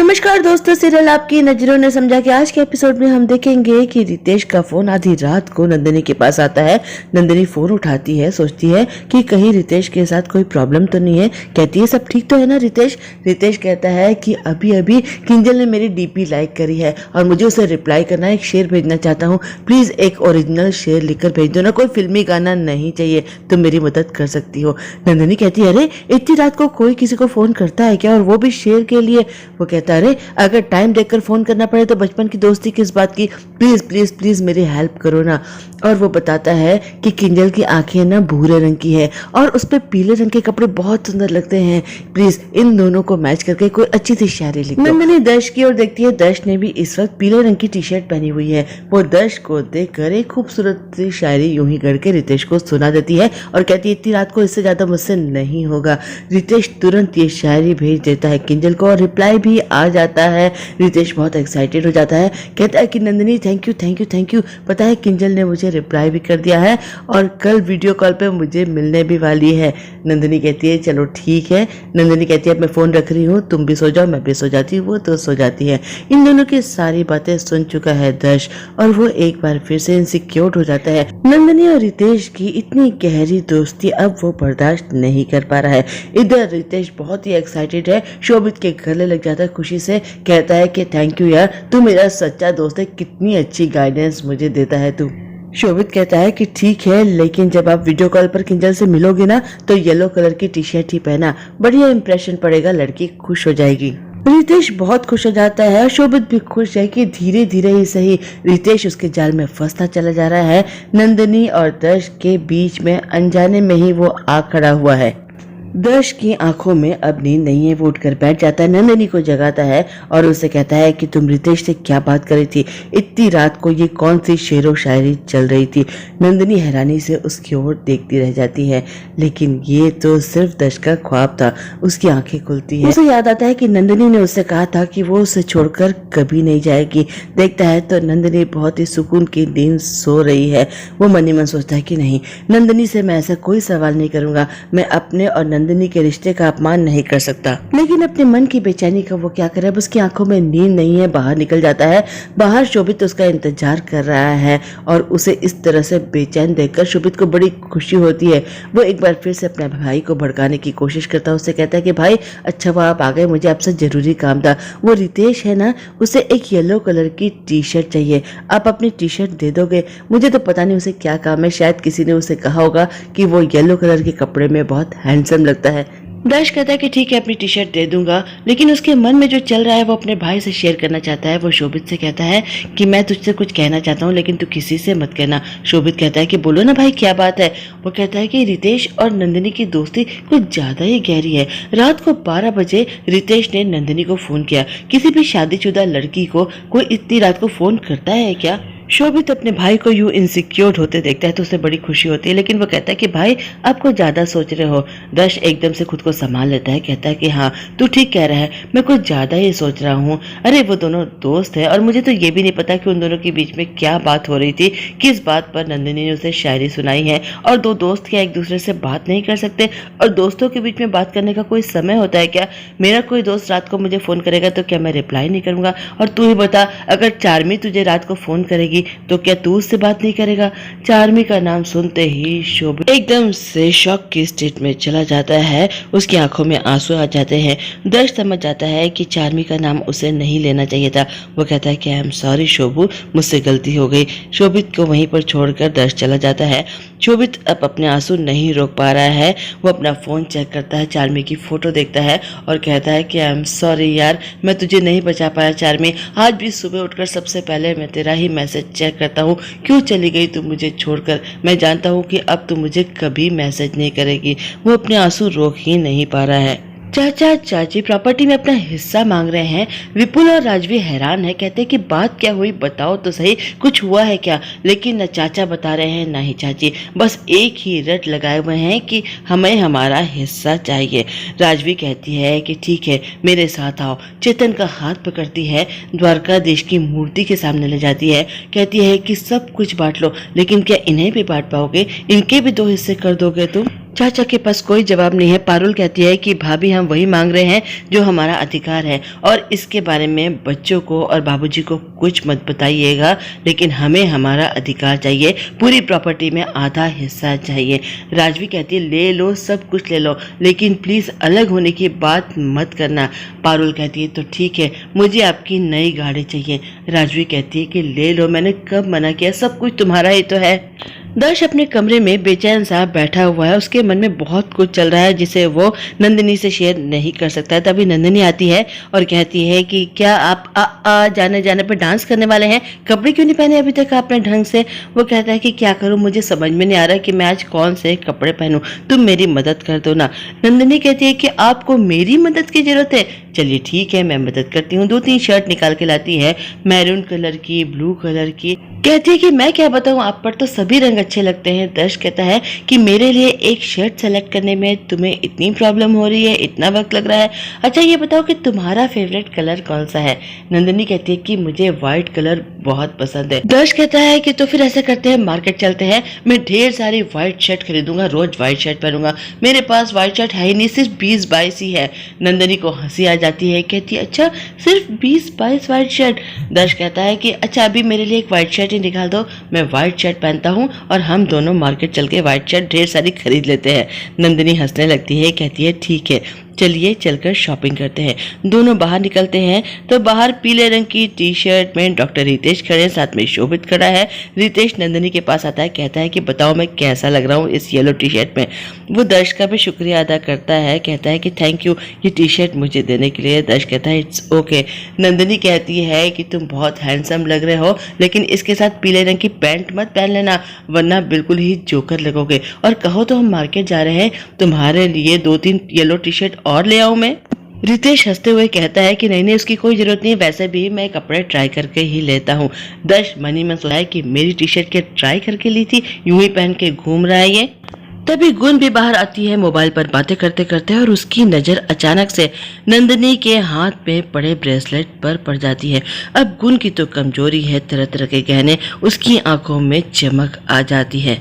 नमस्कार दोस्तों, सीरियल आपकी नजरों ने समझा कि आज के एपिसोड में हम देखेंगे कि रितेश का फोन आधी रात को नंदिनी के पास आता है। नंदिनी फोन उठाती है, सोचती है कि कहीं रितेश के साथ कोई प्रॉब्लम तो नहीं है। कहती है सब ठीक तो है ना रितेश। रितेश कहता है कि अभी अभी किंजल ने मेरी डीपी लाइक करी है और मुझे उसे रिप्लाई करना है, एक शेर भेजना चाहता हूँ, प्लीज एक ओरिजिनल शेर लिखकर भेज दो ना, कोई फिल्मी गाना नहीं चाहिए, तुम मेरी मदद कर सकती हो। नंदिनी कहती है अरे इतनी रात को कोई किसी को फोन करता है क्या, और वो भी शेर के लिए। वो कहता है अरे अगर टाइम देखकर फोन करना पड़े तो बचपन की दोस्ती किस बात की, प्लीज प्लीज प्लीज मेरी हेल्प करो ना। और वो बताता है कि किंजल की आंखें ना भूरे रंग की है और उस पे पीले रंग के कपड़े बहुत सुंदर लगते हैं, प्लीज इन दोनों को मैच करके कोई अच्छी सी शायरी लिख दो। नंदिनी दर्श की ओर देखती है, दर्श ने भी इस वक्त पीले रंग की टी शर्ट पहनी हुई है। वो दर्श को देखकर एक खूबसूरत सी शायरी यूं ही गढ़ के रितेश को सुना देती है और कहती है इतनी रात को इससे ज्यादा मुझसे नहीं होगा। रितेश तुरंत ये शायरी भेज देता है किंजल को और रिप्लाई भी आ जाता है। रितेश बहुत एक्साइटेड हो जाता है, कहता है कि Nandini thank you thank you thank you, पता है किंजल ने मुझे रिप्लाई भी कर दिया है और कल वीडियो कॉल पे मुझे मिलने भी वाली है। नंदिनी कहती है चलो ठीक है। नंदिनी कहती है मैं फोन रख रही हूँ, तुम भी सो जाओ, मैं भी सो जाती हूँ, वो तो सो जाती है। इन दोनों की सारी बातें सुन चुका है दर्श और वो एक बार फिर से इनसिक्योर हो जाता है। नंदिनी और रितेश की इतनी गहरी दोस्ती अब वो बर्दाश्त नहीं कर पा रहा है। इधर रितेश बहुत ही एक्साइटेड है, शोभित के गले लग जाता है खुशी से, कहता है कि थैंक यू यार, तू मेरा सच्चा दोस्त है, कितनी अच्छी गाइडेंस मुझे देता है तू। शोभित कहता है कि ठीक है, लेकिन जब आप वीडियो कॉल पर किंजल से मिलोगे ना तो येलो कलर की टी शर्ट ही पहना, बढ़िया इंप्रेशन पड़ेगा, लड़की खुश हो जाएगी। रितेश बहुत खुश हो जाता है और शोभित भी खुश है कि धीरे धीरे ही सही रितेश उसके जाल में फंसता चला जा रहा है। नंदिनी और दर्श के बीच में अनजाने में ही वो आ खड़ा हुआ है। दर्श की आंखों में अब नींद नहीं है, वो उठकर बैठ जाता है, नंदिनी को जगाता है और उससे कहता है कि तुम रितेश से क्या बात कर रही थी, इतनी रात को ये कौन सी शेरो शायरी चल रही थी। नंदिनी हैरानी से उसकी ओर देखती रह जाती है, लेकिन ये तो सिर्फ दर्श का ख्वाब था। उसकी आंखें खुलती है, उसे याद आता है कि नंदिनी ने उससे कहा था कि वो उसे छोड़कर कभी नहीं जाएगी। देखता है तो नंदिनी बहुत ही सुकून की नींद सो रही है। वो मन ही मन सोचता है कि नहीं, नंदिनी से मैं ऐसा कोई सवाल नहीं करूंगा, मैं अपने और नंदिनी के रिश्ते का अपमान नहीं कर सकता। लेकिन अपने मन की बेचैनी का वो क्या करे, अब उसकी आंखों में नींद नहीं है। बाहर निकल जाता है, बाहर शोभित उसका इंतजार कर रहा है और उसे इस तरह से बेचैन देखकर शोभित को बड़ी खुशी होती है। वो एक बार फिर से अपने भाई को भड़काने की कोशिश करता है, उससे कहता है कि भाई अच्छा हुआ आप आ गए, मुझे आपसे जरूरी काम था। वो रितेश है ना, उसे एक येलो कलर की टी शर्ट चाहिए, आप अपनी टी शर्ट दे दोगे? मुझे तो पता नहीं उसे क्या काम है, शायद किसी ने उसे कहा होगा कि वो येलो कलर के कपड़े में बहुत हैंडसम लगता है। दर्श कहता है कि ठीक है अपनी टी शर्ट दे दूंगा, लेकिन उसके मन में जो चल रहा है वो अपने भाई से शेयर करना चाहता है। वो शोभित से कहता है कि मैं तुझसे कुछ कहना चाहता हूँ, लेकिन तू किसी से मत कहना। शोभित कहता है कि बोलो ना भाई क्या बात है। वो कहता है कि रितेश और नंदिनी की दोस्ती कुछ ज्यादा ही गहरी है। रात को 12 बजे रितेश ने नंदिनी को फोन किया। किसी भी शादीशुदा लड़की को कोई इतनी रात को फोन करता है क्या? शोभित अपने भाई को यूं इनसिक्योर होते देखता है तो उसे बड़ी खुशी होती है, लेकिन वो कहता है कि भाई आप कुछ ज्यादा सोच रहे हो। दर्श एकदम से खुद को संभाल लेता है, कहता है कि हाँ तू ठीक कह रहा है, मैं कुछ ज्यादा ही सोच रहा हूँ। अरे वो दोनों दोस्त है और मुझे तो ये भी नहीं पता कि उन दोनों के बीच में क्या बात हो रही थी, किस बात पर नंदिनी ने उसे शायरी सुनाई है। और दो दोस्त क्या एक दूसरे से बात नहीं कर सकते? और दोस्तों के बीच में बात करने का कोई समय होता है क्या? मेरा कोई दोस्त रात को मुझे फोन करेगा तो क्या मैं रिप्लाई नहीं करूंगा? और तू ही बता, अगर चार्मी तुझे रात को फोन करेगी तो क्या तू उससे बात नहीं करेगा? चार्मी का नाम सुनते ही शोभित एकदम से शॉक की स्टेट में चला जाता है, उसकी आंखों में आंसू आ जाते हैं। दर्श समझ जाता है कि चार्मी का नाम उसे नहीं लेना चाहिए था। वो कहता है कि आई एम सॉरी शोभू, मुझसे गलती हो गई। शोभित को वहीं पर छोड़कर दर्श चला जाता है। शोभित अब अपने आंसू नहीं रोक पा रहा है, वो अपना फोन चेक करता है, चार्मी की फोटो देखता है और कहता है कि आई एम सॉरी यार, मैं तुझे नहीं बचा पाया चार्मी। आज भी सुबह उठकर सबसे पहले मैं तेरा ही मैसेज चेक करता हूँ, क्यों चली गई तू मुझे छोड़कर? मैं जानता हूँ कि अब तू मुझे कभी मैसेज नहीं करेगी। वो अपने आंसू रोक ही नहीं पा रहा है। चाचा चाची प्रॉपर्टी में अपना हिस्सा मांग रहे हैं। विपुल और राजवी हैरान है, कहते हैं कि बात क्या हुई, बताओ तो सही, कुछ हुआ है क्या? लेकिन न चाचा बता रहे हैं न ही चाची, बस एक ही रट लगाए हुए हैं कि हमें हमारा हिस्सा चाहिए। राजवी कहती है कि ठीक है मेरे साथ आओ। चेतन का हाथ पकड़ती है, द्वारकाधीश की मूर्ति के सामने ले जाती है, कहती है कि सब कुछ बांट लो, लेकिन क्या इन्हें भी बांट पाओगे? इनके भी 2 हिस्से कर दोगे तुम? चाचा के पास कोई जवाब नहीं है। पारुल कहती है कि भाभी हम वही मांग रहे हैं जो हमारा अधिकार है और इसके बारे में बच्चों को और बाबूजी को कुछ मत बताइएगा, लेकिन हमें हमारा अधिकार चाहिए, पूरी प्रॉपर्टी में आधा हिस्सा चाहिए। राजवी कहती है ले लो, सब कुछ ले लो, लेकिन प्लीज अलग होने की बात मत करना। पारुल कहती है तो ठीक है, मुझे आपकी नई गाड़ी चाहिए। राजवी कहती है कि ले लो, मैंने कब मना किया, सब कुछ तुम्हारा ही तो है। दर्श अपने कमरे में बेचैन सा बैठा हुआ है। उसके मन में बहुत कुछ चल रहा है जिसे वो नंदिनी से शेयर नहीं कर सकता है। तभी नंदिनी आती है और कहती है कि क्या आप जाने जाने पर डांस करने वाले हैं? कपड़े क्यों नहीं पहने अभी तक आपने ढंग से? वो कहता है कि क्या करूं, मुझे समझ में नहीं आ रहा कि मैं आज कौन से कपड़े पहनूं, तुम मेरी मदद कर दो ना। नंदिनी कहती है कि आपको मेरी मदद की जरूरत है? चलिए ठीक है, मैं मदद करती हूँ। 2-3 शर्ट निकाल के लाती है, मैरून कलर की, ब्लू कलर की। कहती है कि मैं क्या बताऊं, आप पर तो सभी रंग अच्छे लगते हैं। दर्श कहता है कि मेरे लिए एक शर्ट सेलेक्ट करने में तुम्हें इतनी प्रॉब्लम हो रही है, इतना वक्त लग रहा है। अच्छा ये बताओ कि तुम्हारा फेवरेट कलर कौन सा है? नंदिनी कहती है कि मुझे व्हाइट कलर बहुत पसंद है। दर्श कहता है कि तो फिर ऐसा करते हैं, मार्केट चलते हैं, मैं ढेर सारी व्हाइट शर्ट खरीदूंगा, रोज व्हाइट शर्ट पहनूंगा। मेरे पास व्हाइट शर्ट है ही नहीं, सिर्फ 20-22 ही है। नंदिनी को हंसी आ जाती है, कहती है अच्छा सिर्फ 20-22 व्हाइट शर्ट? दर्श कहता है कि अच्छा अभी मेरे लिए एक व्हाइट शर्ट ही निकाल दो, मैं व्हाइट शर्ट पहनता हूँ और हम दोनों मार्केट चल के व्हाइट शर्ट ढेर सारी खरीद लेते हैं। नंदिनी हंसने लगती है, कहती है ठीक है, चलिए चलकर शॉपिंग करते हैं। दोनों बाहर निकलते हैं तो बाहर पीले रंग की टी शर्ट में डॉक्टर रितेश खड़े, साथ में शोभित खड़ा है। रितेश नंदिनी के पास आता है, कहता है कि बताओ मैं कैसा लग रहा हूँ इस येलो टी शर्ट में। वो दर्श का भी शुक्रिया अदा करता है, कहता है कि थैंक यू ये टी शर्ट मुझे देने के लिए। दर्श कहता है इट्स ओके। नंदिनी कहती है कि तुम बहुत हैंडसम लग रहे हो, लेकिन इसके साथ पीले रंग की पैंट मत पहन लेना, वरना बिल्कुल ही जोकर लगोगे। और कहो तो हम मार्केट जा रहे हैं, तुम्हारे लिए 2-3 येलो टी शर्ट और ले आऊं मैं? रितेश हंसते हुए कहता है कि नहीं उसकी कोई जरूरत नहीं, वैसे भी मैं कपड़े ट्राई करके ही लेता हूँ। दर्श मनी में सोचा है कि मेरी टी शर्ट के ट्राई करके ली थी, यूं ही पहन के घूम रहा है ये। तभी गुन भी बाहर आती है मोबाइल पर बातें करते करते, और उसकी नजर अचानक से नंदिनी के हाथ में पड़े ब्रेसलेट पर पड़ जाती है। अब गुन की तो कमजोरी है, तरह तरह के गहने, उसकी आंखों में चमक आ जाती है।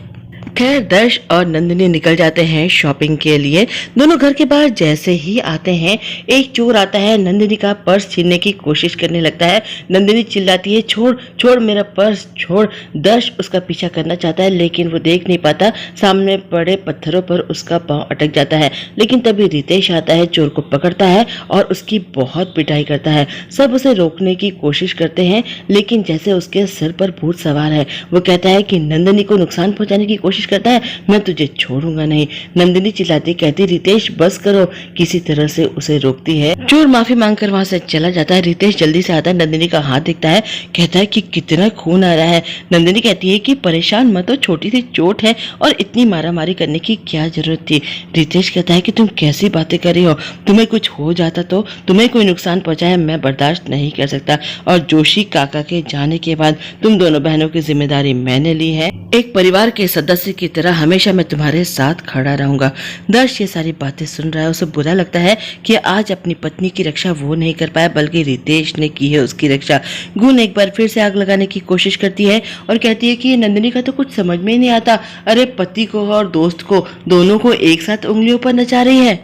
खैर दर्श और नंदिनी निकल जाते हैं शॉपिंग के लिए। दोनों घर के बाहर जैसे ही आते हैं, एक चोर आता है, नंदिनी का पर्स छीनने की कोशिश करने लगता है। नंदिनी चिल्लाती है छोड़ छोड़ मेरा पर्स छोड़। दर्श उसका पीछा करना चाहता है, लेकिन वो देख नहीं पाता, सामने पड़े पत्थरों पर उसका पांव अटक जाता है। लेकिन तभी रितेश आता है, चोर को पकड़ता है और उसकी बहुत पिटाई करता है। सब उसे रोकने की कोशिश करते हैं, लेकिन जैसे उसके सिर पर भूत सवार है। वो कहता है कि नंदिनी को नुकसान पहुंचाने की कोशिश करता है, मैं तुझे छोड़ूंगा नहीं। नंदिनी चिल्लाती कहती रितेश बस करो, किसी तरह से उसे रोकती है। चोर माफी मांगकर वहां से चला जाता है। रितेश जल्दी से आता है, नंदिनी का हाथ दिखता है, कहता है कि कितना खून आ रहा है। नंदिनी कहती है कि परेशान मत हो, छोटी सी चोट है और इतनी मारामारी करने की क्या जरूरत थी। रितेश कहता है कि तुम कैसी बातें कर रही हो, तुम्हें कुछ हो जाता तो, तुम्हें कोई नुकसान पहुंचाया मैं बर्दाश्त नहीं कर सकता, और जोशी काका के जाने के बाद तुम दोनों बहनों की जिम्मेदारी मैंने ली है। एक परिवार के सदस्य की तरह हमेशा मैं तुम्हारे साथ खड़ा रहूंगा। दर्श ये सारी बातें सुन रहा है, उसे बुरा लगता है कि आज अपनी पत्नी की रक्षा वो नहीं कर पाया, बल्कि रितेश ने की है उसकी रक्षा। गुन एक बार फिर से आग लगाने की कोशिश करती है और कहती है कि नंदिनी का तो कुछ समझ में ही नहीं आता, अरे पति को और दोस्त को दोनों को एक साथ उंगलियों पर नचा रही है।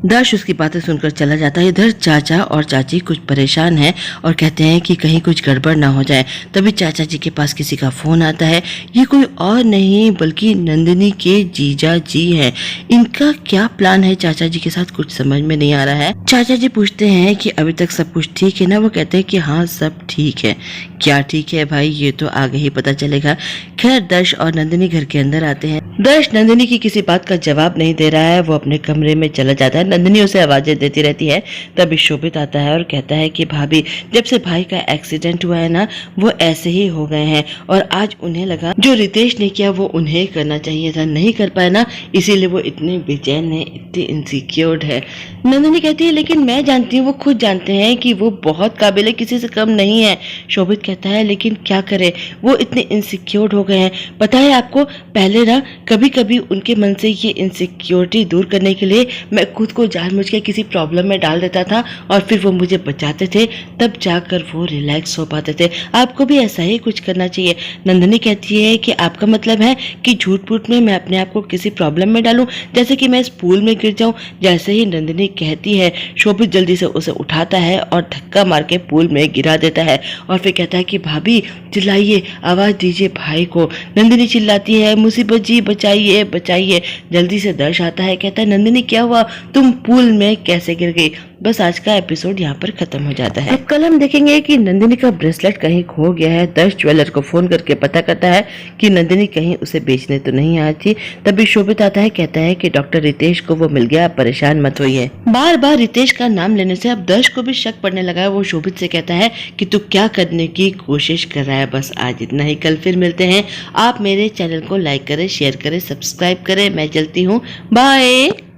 दर्श उसकी बातें सुनकर चला जाता है। इधर चाचा और चाची कुछ परेशान हैं और कहते हैं कि कहीं कुछ गड़बड़ ना हो जाए। तभी चाचा जी के पास किसी का फोन आता है। ये कोई और नहीं बल्कि नंदिनी के जीजा जी हैं। इनका क्या प्लान है चाचा जी के साथ, कुछ समझ में नहीं आ रहा है। चाचा जी पूछते हैं कि अभी तक सब कुछ ठीक है ना? वो कहते हैं कि हाँ सब ठीक है। क्या ठीक है भाई, ये तो आगे ही पता चलेगा। खैर दर्श और नंदिनी घर के अंदर आते हैं। दर्श नंदिनी की किसी बात का जवाब नहीं दे रहा है, वो अपने कमरे में चला जाता है। नंदिनी उसे आवाजें देती रहती है। तभी शोभित आता है और कहता है कि भाभी जब से भाई का एक्सीडेंट हुआ है ना, वो ऐसे ही हो गए हैं, और आज उन्हें लगा जो रितेश ने किया वो उन्हें करना चाहिए था, नहीं कर पाया ना, इसीलिए वो इतने बेचैन है, इतने इनसिक्योर्ड है। नंदिनी कहती है लेकिन मैं जानती हूँ, वो खुद जानते हैं कि वो बहुत काबिल है, किसी से कम नहीं है। शोभित कहता है लेकिन क्या करे, वो इतने इनसिक्योर्ड हो गए हैं। पता है आपको, पहले ना कभी कभी उनके मन से ये इनसिक्योरिटी दूर करने के लिए मैं खुद को को जानबूझ के किसी प्रॉब्लम में डाल देता था और फिर वो मुझे बचाते थे, तब जाकर वो रिलैक्स हो पाते थे। आपको भी ऐसा ही कुछ करना चाहिए। नंदिनी कहती है कि आपका मतलब है कि झूठ मूठ में मैं अपने आप को किसी प्रॉब्लम में डालूं, जैसे कि मैं इस पूल में गिर जाऊं। जैसे ही नंदिनी कहती है, शोभित जल्दी से उसे उठाता है और धक्का मार के पूल में गिरा देता है और फिर कहता है कि भाभी चिल्लाइए, आवाज दीजिए भाई को। नंदिनी चिल्लाती है, मुसीबत जी बचाइए बचाइए। जल्दी से दर्श आता है, कहता है नंदिनी क्या हुआ, तुम पूल में कैसे गिर गई। बस आज का एपिसोड यहाँ पर खत्म हो जाता है। अब कल हम देखेंगे कि नंदिनी का ब्रेसलेट कहीं खो गया है। दर्श ज्वेलर को फोन करके पता करता है कि नंदिनी कहीं उसे बेचने तो नहीं आई थी। तभी शोभित आता है, कहता है कि डॉक्टर रितेश को वो मिल गया, परेशान मत होइए। बार बार रितेश का नाम लेने से अब दर्श को भी शक पड़ने लगा है। वो शोभित से कहता है कि तू क्या करने की कोशिश कर रहा है। बस आज इतना ही, कल फिर मिलते हैं। आप मेरे चैनल को लाइक करें, शेयर करें, सब्सक्राइब करें। मैं चलती हूँ, बाय।